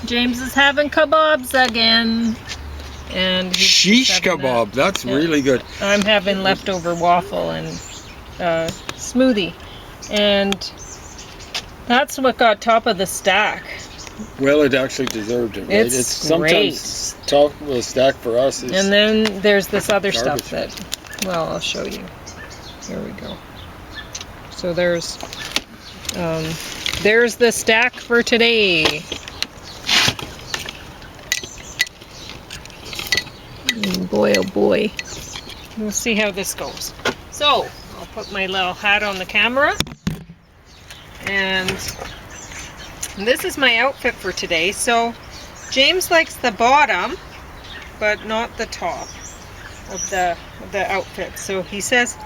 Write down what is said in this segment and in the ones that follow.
James is having kabobs again. And Sheesh kebab, that's really good. I'm having leftover waffle and smoothie. And that's what got top of the stack. Well, it actually deserved it, right? It's sometimes top of the stack for us is and then there's this other garbage. stuff that, well, I'll show you. Here we go. So there's the stack for today. Boy, oh boy. We'll see how this goes. So, I'll put my little hat on the camera. And this is my outfit for today. So, James likes the bottom, but not the top of the outfit. So he says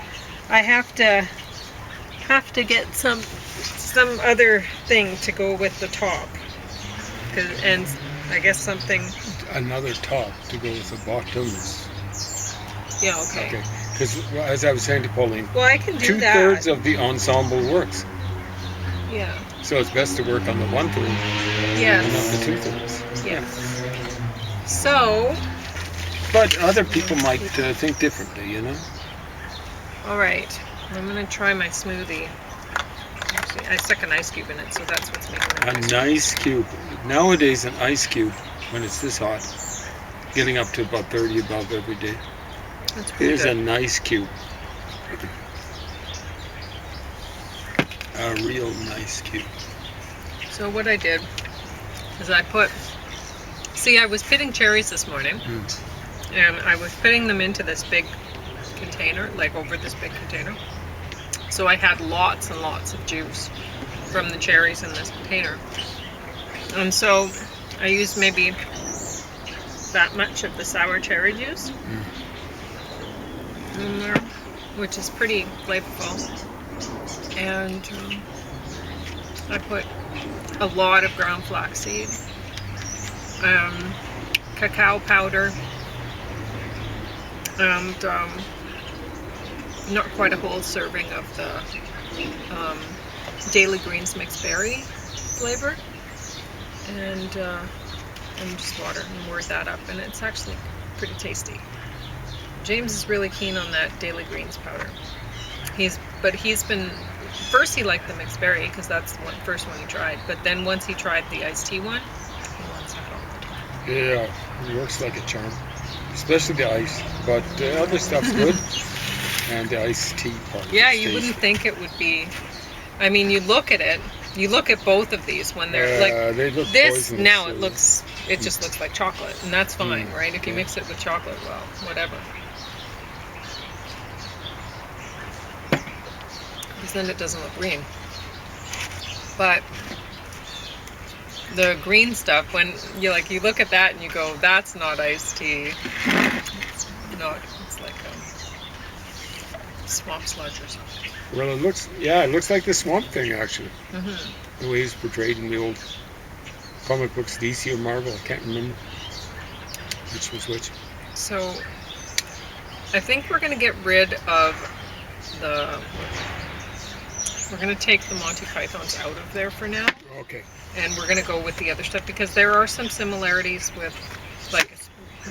I have to get some other thing to go with the top. And I guess something... Another top to go with the bottoms. Yeah, okay. Okay, because as I was saying to Pauline, well, I can do that. 2/3 of the ensemble works. Yeah. So it's best to work on the 1/3 Yes. and not the 2/3. Yes. So... But other people might think differently, you know? Alright, I'm going to try my smoothie. Actually, I stuck an ice cube in it, so that's what's making it An ice cube. Nowadays, an ice cube, when it's this hot, getting up to about 30 above every day. That's pretty Here's good. a nice cube. A real nice cube. So what I did is I was pitting cherries this morning, and I was pitting them into this big container, like over this big container. So I had lots and lots of juice from the cherries in this container. And so I used maybe that much of the sour cherry juice in there, which is pretty flavorful. And I put a lot of ground flaxseed, cacao powder, and not quite a whole serving of the Daily Greens mixed berry flavor, and just water, and whirred that up, and it's actually pretty tasty. James is really keen on that Daily Greens powder. First he liked the mixed berry because that's the first one he tried, but then once he tried the iced tea one, he wants that all the time. Yeah, it works like a charm. Especially the ice, but the other stuff's good. And the iced tea part. Yeah, you wouldn't think it would be. I mean, you look at it. You look at both of these when they're they look this. poisonous, Now so it just looks like chocolate, and that's fine, right? If you mix it with chocolate, well, whatever. Because then it doesn't look green. But the green stuff, when you look at that and you go, that's not iced tea. It's not. It's like swamp sludge or something. Well, it looks like the swamp thing actually. The way it's portrayed in the old comic books, DC or Marvel, I can't remember which was which. So I think we're going to get rid of we're going to take the Monty Pythons out of there for now. Okay. And we're going to go with the other stuff because there are some similarities with,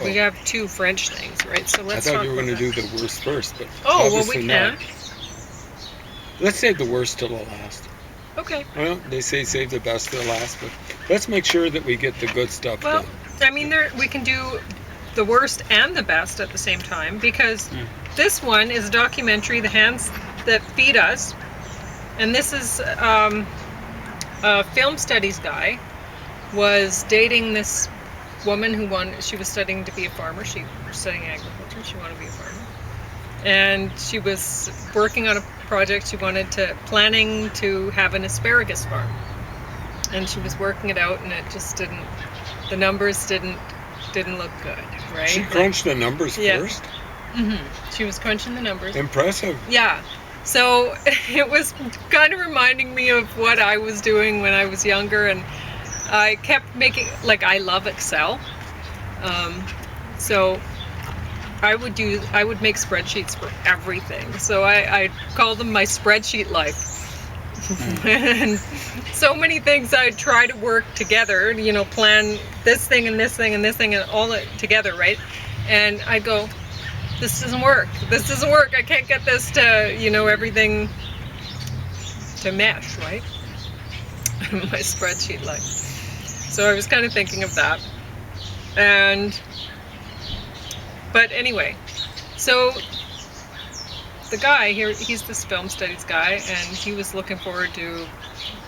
we have two French things, right? So let's I thought you were going to do the worst first, but we can. Let's save the worst till the last. Okay. Well, they say save the best till the last, but let's make sure that we get the good stuff done. I mean, we can do the worst and the best at the same time because this one is a documentary, The Hands That Feed Us, and this is a film studies guy was dating this woman she was studying to be a farmer. She was studying agriculture. She wanted to be a farmer. And she was working on a project. Planning to have an asparagus farm. And she was working it out, and it just the numbers didn't look good, right? She crunched the numbers first? She was crunching the numbers. Impressive. Yeah. So it was kind of reminding me of what I was doing when I was younger, and I kept making, I love Excel. So I would make spreadsheets for everything. So I call them my spreadsheet life. And so many things I try to work together, you know, plan this thing and this thing and this thing and all it together, right? And I go, this doesn't work. This doesn't work. I can't get this to, you know, everything to mesh, right? My spreadsheet like. So I was kind of thinking of that. But anyway, so the guy here, he's this film studies guy, and he was looking forward to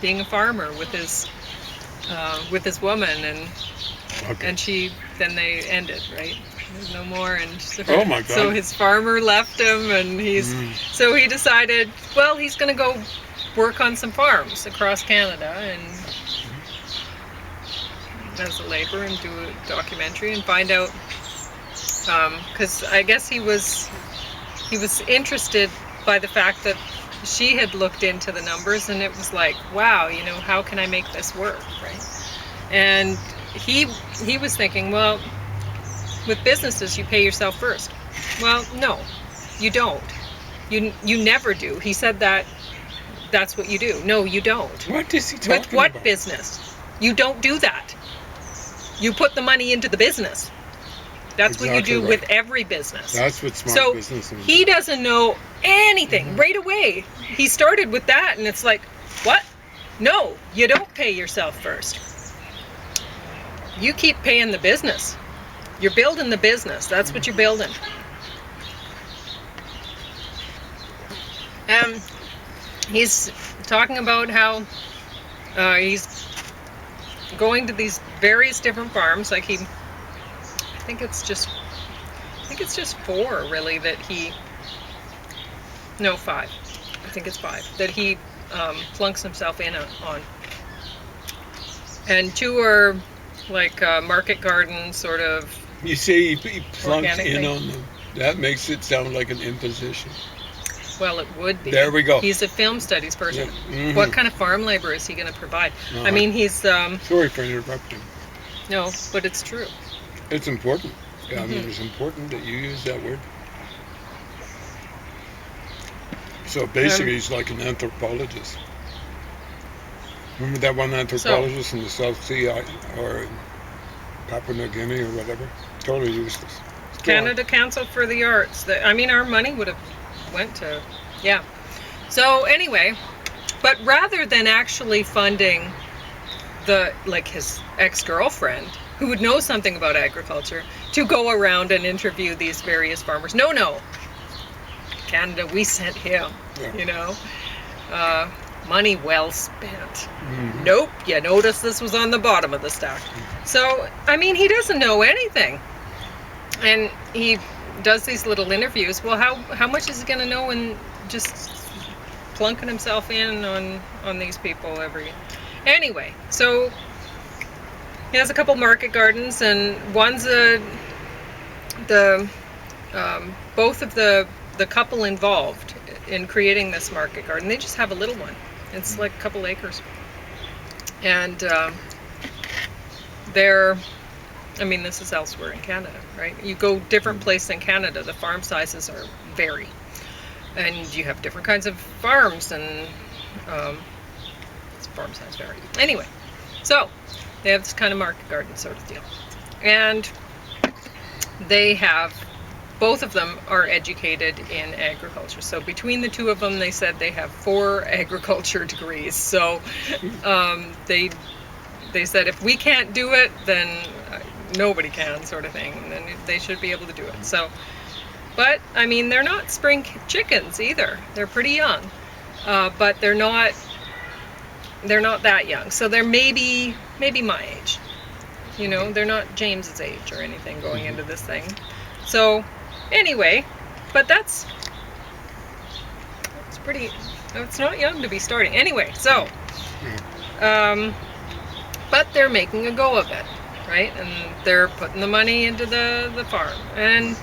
being a farmer with his woman, and then they ended, right? There's no more, and so, Oh my God. So his farmer left him, and so he decided, well, he's going to go work on some farms across Canada and as a laborer and do a documentary and find out, because I guess he was interested by the fact that she had looked into the numbers, and it was like, wow, you know, how can I make this work, right? And he was thinking, well, with businesses you pay yourself first. Well, no, you don't. You never do. He said that's what you do. No, you don't. What is he talking about? With what business? You don't do that. You put the money into the business. That's what you do with every business. That's what smart business is. He doesn't know anything right away. He started with that, and it's like, what? No, you don't pay yourself first. You keep paying the business. You're building the business. That's what you're building. He's talking about how he's going to these various different farms. Like I think it's just 4 really that no, 5. I think it's 5 that he flunks himself in on. And 2 are like market garden sort of. You say he flunks in thing. on them. That makes it sound like an imposition. Well, it would be. There we go. He's a film studies person. Yeah. What kind of farm labor is he going to provide? Uh-huh. I mean, he's... Sorry for interrupting. No, but it's true. It's important. Yeah, I mean, it's important that you use that word. So basically, he's like an anthropologist. Remember that one anthropologist in the South Sea or Papua New Guinea or whatever? Totally useless. Canada Council for the Arts. I mean, our money would have went to, yeah. So anyway, but rather than actually funding his ex-girlfriend, who would know something about agriculture, to go around and interview these various farmers. No. Canada, we sent him, you know. Money well spent. Nope, you notice this was on the bottom of the stack. So, I mean, he doesn't know anything. And he does these little interviews. Well, how much is he going to know in just plunking himself in on these people Anyway, so he has a couple market gardens, and one's both of the couple involved in creating this market garden, they just have a little one. It's like a couple acres. And this is elsewhere in Canada, right? You go different places in Canada, the farm sizes vary. And you have different kinds of farms, and farm size vary. Anyway, so they have this kind of market garden sort of deal. And both of them are educated in agriculture. So between the 2 of them, they said they have 4 agriculture degrees. So they said, if we can't do it, then nobody can, sort of thing. And then they should be able to do it. So, but I mean, they're not spring chickens either. They're pretty young, but they're not that young. So they're maybe my age. You know, they're not James's age or anything going into this thing. So anyway, but that's pretty, it's not young to be starting. Anyway, so, but they're making a go of it, right? And they're putting the money into the farm. And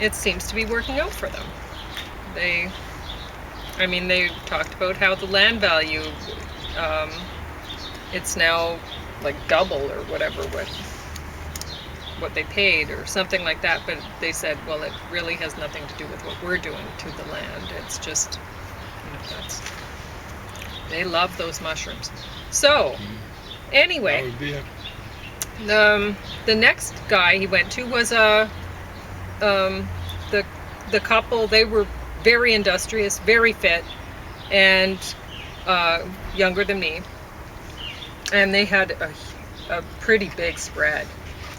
it seems to be working out for them. They talked about how the land value, it's now like double or whatever what they paid or something like that. But they said, well, it really has nothing to do with what we're doing to the land. It's just They love those mushrooms. So, That anyway, would be it. the next guy he went to was the couple. They were very industrious, very fit, and younger than me. And they had a pretty big spread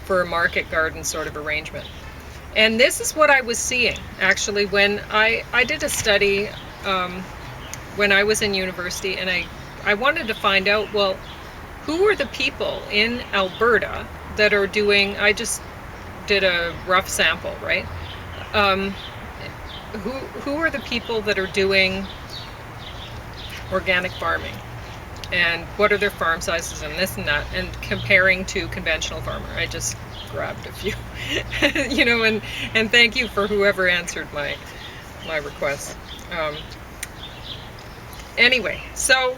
for a market garden sort of arrangement. And this is what I was seeing, actually, when I did a study when I was in university, and I wanted to find out, well, who are the people in Alberta that are doing, I just did a rough sample, right? Who are the people that are doing organic farming? And what are their farm sizes and this and that, and comparing to conventional farmer. I just grabbed a few, and thank you for whoever answered my request. Anyway, so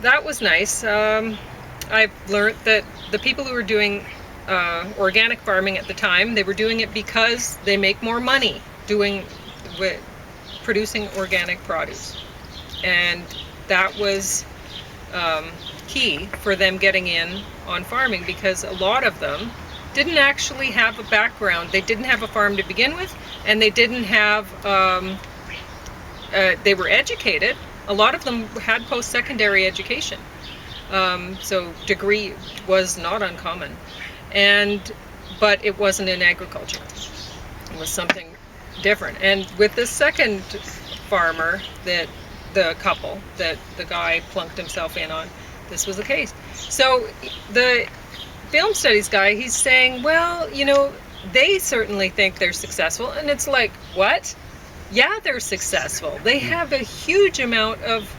that was nice. I've learned that the people who were doing organic farming at the time, they were doing it because they make more money producing organic produce, and that was key for them getting in on farming, because a lot of them didn't actually have a background. They didn't have a farm to begin with, and they didn't have, they were educated. A lot of them had post-secondary education. So degree was not uncommon. But it wasn't in agriculture. It was something different. And with the second farmer, the couple that the guy plunked himself in on, this was the case. So the film studies guy, he's saying, well, they certainly think they're successful. And it's like, what? Yeah, they're successful. They have a huge amount of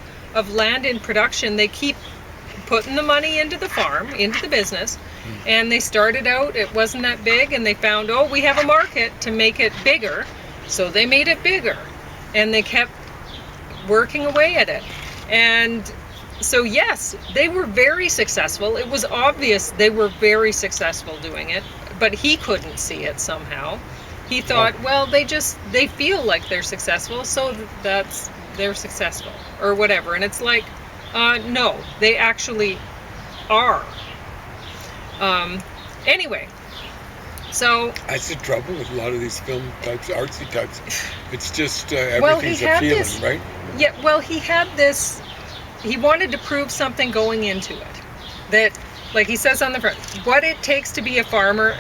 land in production. They keep putting the money into the farm, into the business. And they started out, it wasn't that big, and they found, we have a market to make it bigger. So they made it bigger. And they kept working away at it. And so yes, they were very successful. It was obvious they were very successful doing it, but he couldn't see it somehow. He thought, well, they feel like they're successful, so they're successful or whatever. And it's like, no, they actually are. Anyway, so that's the trouble with a lot of these film types, artsy types. It's just everything's a feeling, right? Yeah, well, he had this, he wanted to prove something going into it. That, like he says on the front, what it takes to be a farmer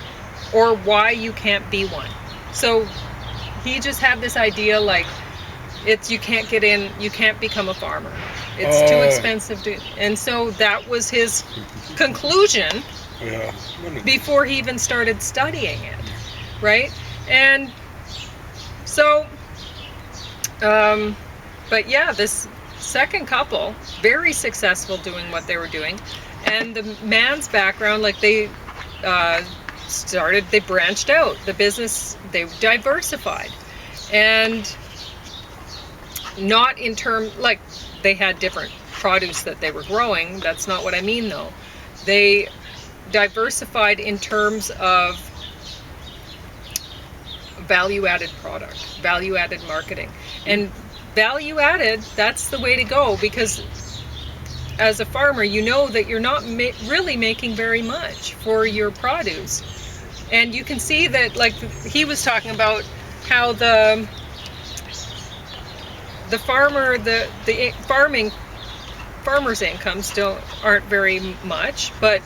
or why you can't be one. So he just had this idea, like, you can't get in, you can't become a farmer. It's too expensive to, and so that was his conclusion before he even started studying it, right? And so, but yeah, this second couple, very successful doing what they were doing. And the man's background, like they branched out. The business, they diversified. And not in terms, like they had different produce that they were growing. That's not what I mean though. They diversified in terms of value-added product, value-added marketing. And value-added, that's the way to go, because as a farmer, you know that you're not really making very much for your produce. And you can see that, like he was talking about how the farmer, the farmer's incomes aren't very much, but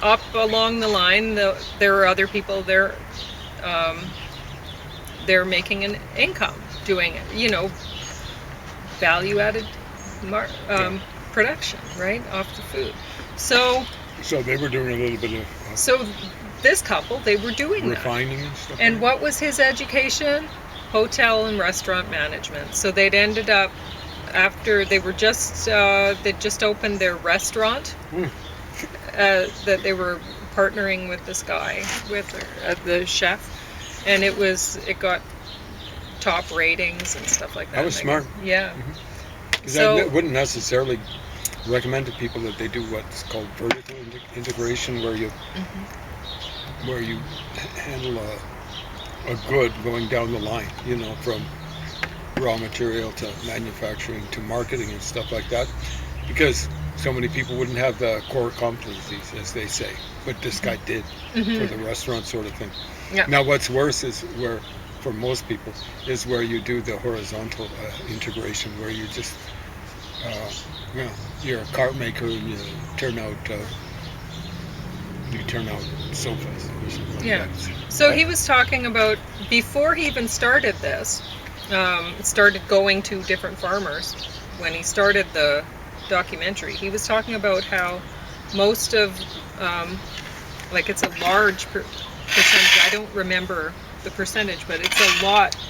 up along the line, there are other people they're making an income doing it, value-added production, right, off the food. So they were doing a little bit of so this couple, they were doing refining that. And stuff. And what was his education? Hotel and restaurant management. So they'd ended up, after they were they'd just opened their restaurant that they were partnering with this guy, with the chef, and it got top ratings and stuff like that. That was smart. Yeah. Mm-hmm. So I wouldn't necessarily recommend to people that they do what's called vertical integration, where you handle a good going down the line, from raw material to manufacturing to marketing and stuff like that, because so many people wouldn't have the core competencies, as they say, but this guy did for the restaurant sort of thing. Yeah. Now, what's worse is where, for most people, is where you do the horizontal integration, where you just, you're a cart maker and you turn out sofas or something like Yeah. that. So he was talking about, before he even started this, started going to different farmers, when he started the documentary, he was talking about how most of, like it's a large percentage, I don't remember the percentage, but it's a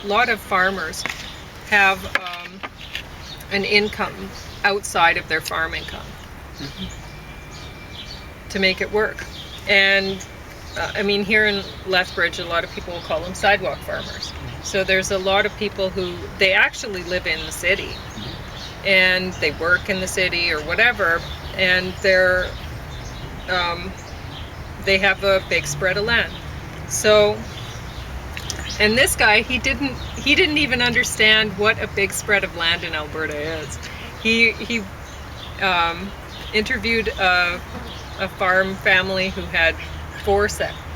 lot of farmers have an income outside of their farm income to make it work. And I mean, here in Lethbridge, a lot of people will call them sidewalk farmers. So there's a lot of people who, they actually live in the city and they work in the city or whatever, and they have a big spread of land. So, and this guy, he didn't even understand what a big spread of land in Alberta is. He interviewed a farm family who had four,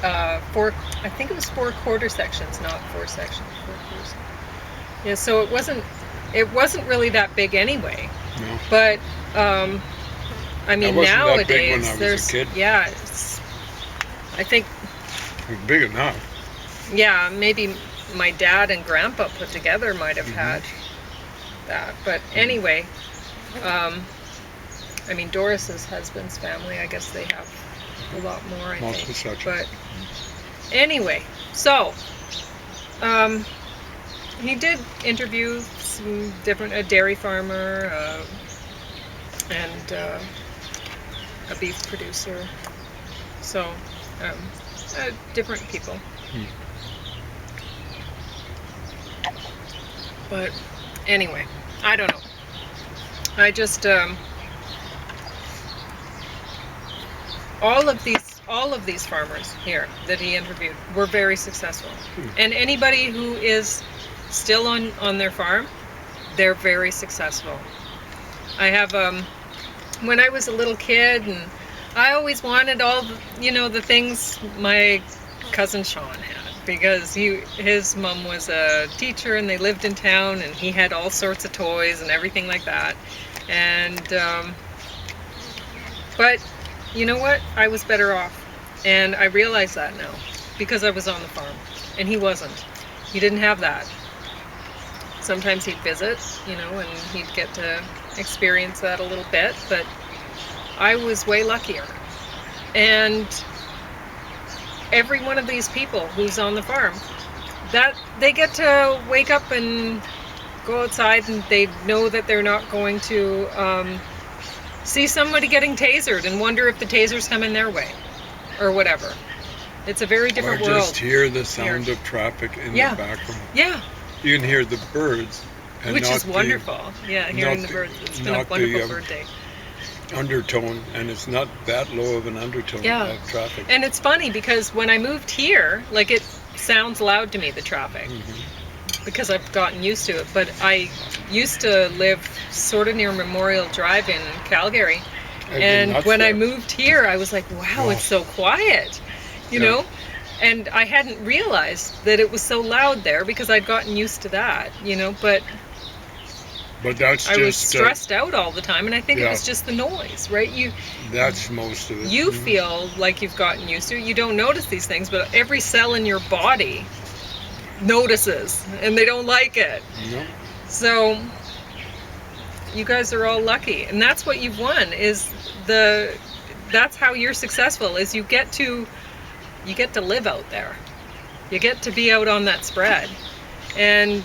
I think it was 4 quarter sections, not 4 sections. 4 quarters. Yeah, so it wasn't really that big anyway. No. But I mean, that big when nowadays I was a there's kid. yeah, I think Big enough. yeah, maybe my dad and grandpa put together might have had that. But anyway, I mean, Doris's husband's family, I guess they have a lot more, I Multiple think. sections. But anyway, so he did interview some a dairy farmer and a beef producer. So different people. But anyway, I don't know. I just all of these farmers here that he interviewed were very successful. And anybody who is still on their farm, they're very successful. I have when I was a little kid, and I always wanted all the things my cousin Sean had, because his mom was a teacher and they lived in town, and he had all sorts of toys and everything like that. And but you know what? I was better off, and I realize that now because I was on the farm and he wasn't. He didn't have that. Sometimes he'd visit, and he'd get to experience that a little bit, but I was way luckier. And every one of these people who's on the farm, that they get to wake up and go outside, and they know that they're not going to see somebody getting tasered and wonder if the taser's coming their way or whatever. It's a very different world. Or just hear the sound of traffic in the background. Yeah. You can hear the birds. And which is wonderful. Hearing the birds. It's been a wonderful bird day. Undertone, and it's not that low of an undertone of traffic. And it's funny because when I moved here, like, it sounds loud to me, the traffic, because I've gotten used to it. But I used to live sort of near Memorial Drive in Calgary, and when I moved here, I was like, wow, it's so quiet, you know? And I hadn't realized that it was so loud there because I'd gotten used to that, but that's I was stressed out all the time, and I think it was just the noise, right? That's most of it. You feel like you've gotten used to it. You don't notice these things, but every cell in your body notices, and they don't like it. No. So you guys are all lucky, and that's what you've won. That's how you're successful. Is you get to live out there. You get to be out on that spread, and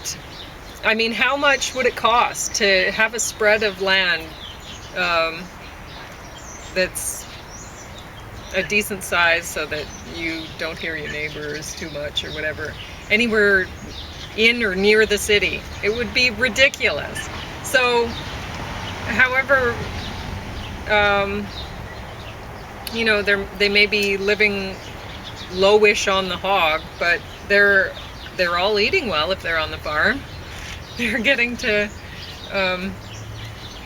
I mean, how much would it cost to have a spread of land that's a decent size so that you don't hear your neighbors too much or whatever, anywhere in or near the city? It would be ridiculous. So, however, they may be living lowish on the hog, but they're all eating well if they're on the farm. they're getting to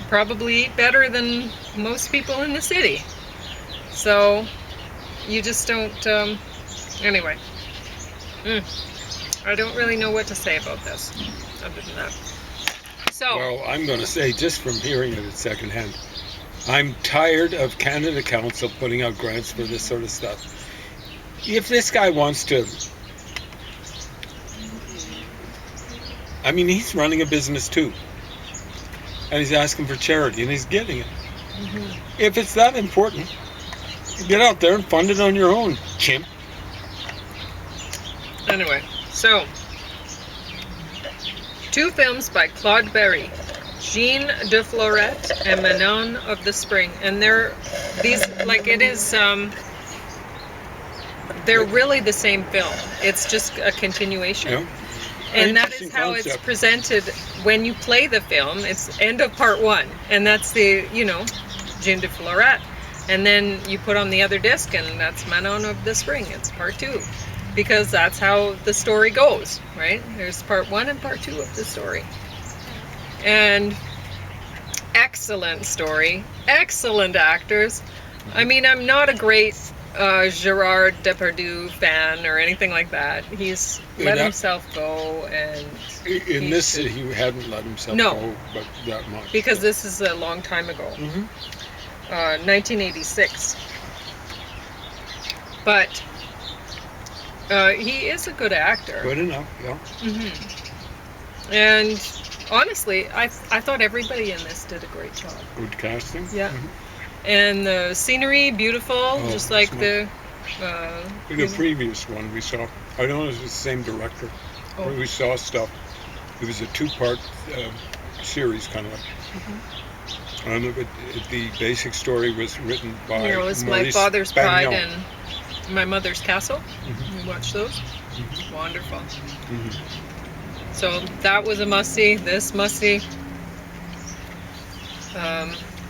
probably eat better than most people in the city. So you just don't. Anyway, I don't really know what to say about this, other than that. So. Well, I'm going to say, just from hearing it at secondhand, I'm tired of Canada Council putting out grants for this sort of stuff. If this guy wants to, I mean, he's running a business too, and he's asking for charity, and he's getting it. If it's that important, get out there and fund it on your own, chimp. Anyway, so 2 films by Claude Berry, Jean de Florette and Manon of the Spring, and they're they're really the same film. It's just a continuation. Yeah. And that is how it's presented when you play the film. It's end of part 1, and that's the, Jean de Florette. And then you put on the other disc, and that's Manon of the Spring. It's part 2. Because that's how the story goes, right? There's part 1 and part 2 of the story. And excellent story, excellent actors. I mean, I'm not a great Gerard Depardieu fan or anything like that. He's let himself go, and in this he hadn't let himself go, but that much. Because this is a long time ago, 1986. But he is a good actor. Good enough, yeah. And honestly, I thought everybody in this did a great job. Good casting. Yeah. And the scenery, beautiful, just like the previous one we saw. I don't know if it's the same director. Where we saw stuff. It was a 2-part series, kind of like. And the basic story was written by it was My Father's Pride and My Mother's Castle. We watched those. Wonderful. So that was a must-see. This must-see.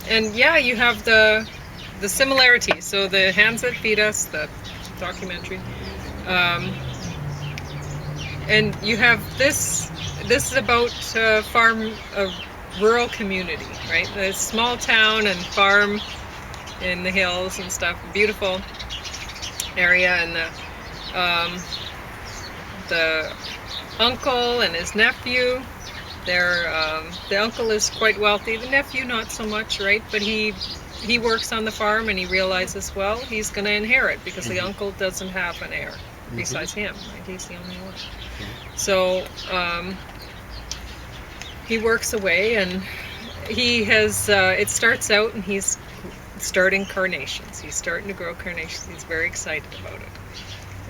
And yeah, you have the similarities. So the Hands That Feed Us, the documentary, and you have this. This is about a rural community, right? A small town and farm in the hills and stuff. Beautiful area, and the uncle and his nephew. The uncle is quite wealthy. The nephew not so much, right? But he works on the farm, and he realizes, well, he's going to inherit because the uncle doesn't have an heir besides him. Right? He's the only one. So he works away, and he has. It starts out, and he's starting carnations. He's starting to grow carnations. He's very excited about it.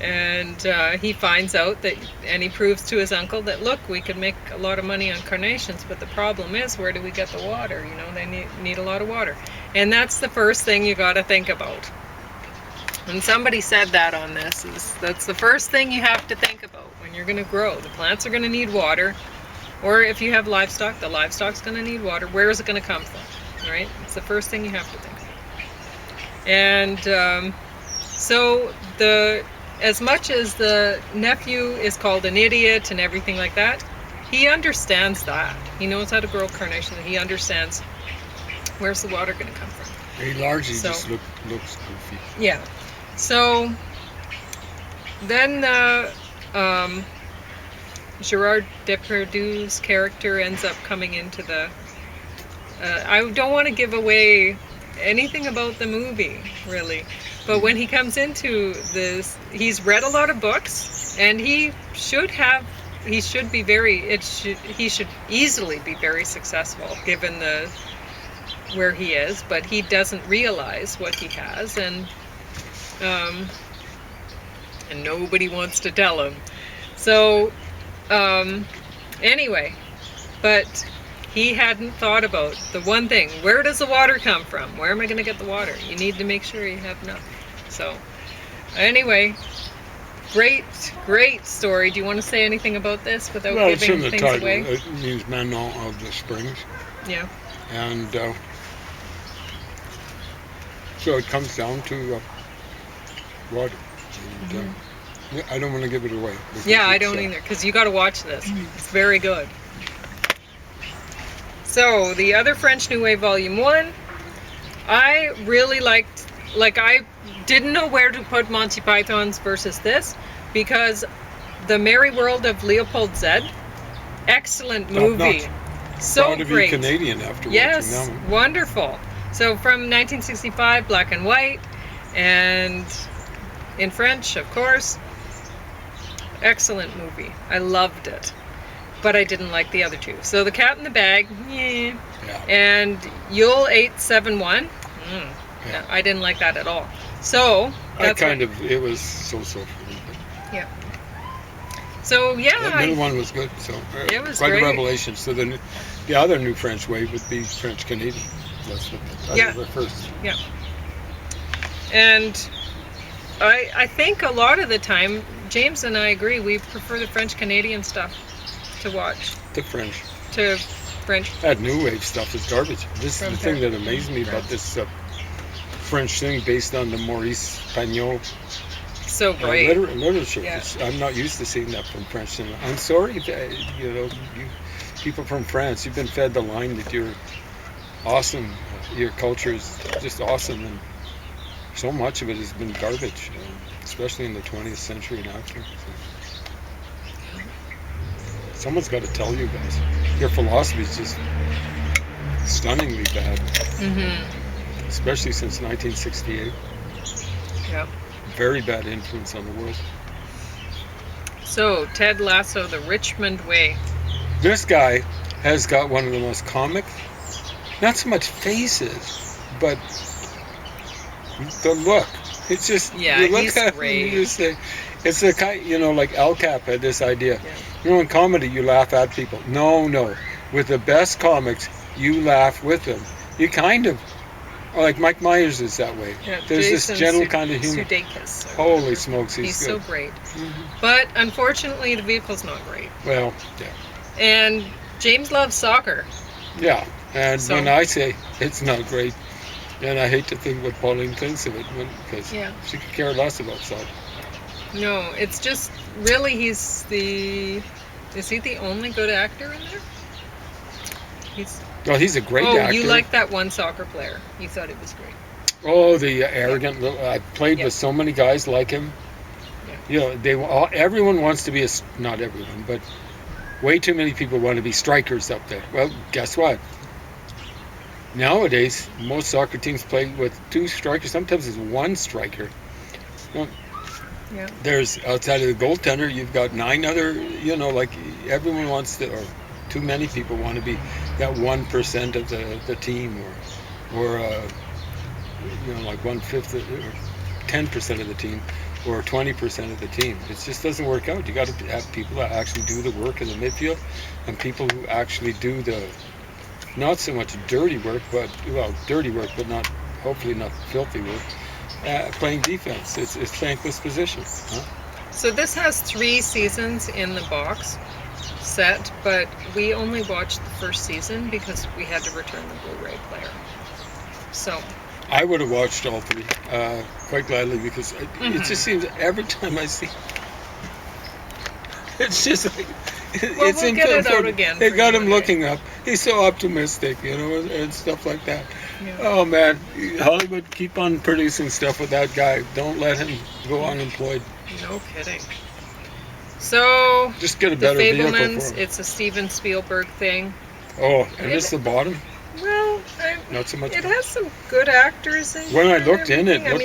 And he finds out that, and he proves to his uncle that, look, we could make a lot of money on carnations, but the problem is, where do we get the water? They need a lot of water. And that's the first thing you got to think about. And somebody said that on this, that's the first thing you have to think about when you're going to grow. The plants are going to need water, or if you have livestock, the livestock's going to need water. Where is it going to come from, right? It's the first thing you have to think about. And so as much as the nephew is called an idiot and everything like that, he understands that. He knows how to grow carnations. He understands where's the water going to come from. He largely just looks goofy. Yeah. So then Gerard Depardieu's character ends up coming into the... I don't want to give away anything about the movie, really. But when he comes into this, he's read a lot of books, and he should easily be very successful given where he is, but he doesn't realize what he has, and nobody wants to tell him. So anyway, but he hadn't thought about the one thing: where does the water come from? Where am I going to get the water? You need to make sure you have enough. So anyway, great story. Do you want to say anything about this without giving things away? It means Manon of the Springs. Yeah. And so it comes down to water. And, I don't want to give it away. Yeah, I don't either, because you got to watch this. It's very good. So, the other French New Wave Volume 1, I really liked, like, I didn't know where to put Monty Python's versus this, because The Merry World of Leopold Z, excellent movie. So Proud to be great. Canadian after Yes, watching that one. wonderful. So from 1965, black and white, and in French, of course. Excellent movie. I loved it. But I didn't like the other two. So The Cat in the Bag, yeah. And Yule 871, no, I didn't like that at all. So that's it was so-so for me. Yeah. So yeah, The middle one was good. So it was quite great. a revelation. So the other new French wave would be French Canadian. That's what I first. Yeah. And I think a lot of the time, James and I agree, we prefer the French Canadian stuff to watch. The French. To French. That new wave stuff is garbage. This is the thing that amazed me about this French thing based on the Maurice Pagnot so great. Literature. Yeah. I'm not used to seeing that from French cinema. I'm sorry, you people from France, you've been fed the line that you're awesome, your culture is just awesome, and so much of it has been garbage, especially in the 20th century and after. So. Someone's got to tell you guys. Your philosophy is just stunningly bad. Mm-hmm. Especially since 1968. Yep. Very bad influence on the world. So, Ted Lasso, The Richmond Way. This guy has got one of the most comic, not so much faces, but the look. It's just, you look he's at great. him and you say, it's the kind, like Al Cap had this idea. Yeah. In comedy, you laugh at people. No. With the best comics, you laugh with them. You kind of, like Mike Myers is that way. Yeah, There's Jason this gentle kind of humor. Sudeikis. Holy smokes, he's good. so great. Mm-hmm. But unfortunately, the vehicle's not great. Well, yeah. And James loves soccer. Yeah, and So- when I say it's not great, and I hate to think what Pauline thinks of it, because she could care less about soccer. No, it's just really is he the only good actor in there? He's a great actor. Oh, you like that one soccer player. You thought it was great. Oh, the arrogant little... I played with so many guys like him. Yeah. Everyone wants to be not everyone, but way too many people want to be strikers up there. Well, guess what? Nowadays, most soccer teams play with two strikers. Sometimes it's one striker. There's, outside of the goaltender, you've got 9 other, like everyone wants to, or too many people want to be that 1% of the team, or like 1/5 or 10% of the team, or 20% of the team. It just doesn't work out. You got to have people that actually do the work in the midfield, and people who actually do the, not so much dirty work, but not, hopefully not filthy work. Playing defense. It's thankless position. Huh? So this has 3 seasons in the box set, but we only watched the first season because we had to return the Blu-ray player. So I would have watched all 3 quite gladly, because it just seems every time I see, it's just like we'll get it out again. They got him looking up. He's so optimistic, and stuff like that. Yeah. Oh man, Hollywood, keep on producing stuff with that guy. Don't let him go unemployed. No kidding. So just get a the better vehicle for Fabelmans, him. it's a Steven Spielberg thing. Oh, and it's the bottom. Well, Not so much. It has some good actors in When I it and looked in, it everything. I looked mean,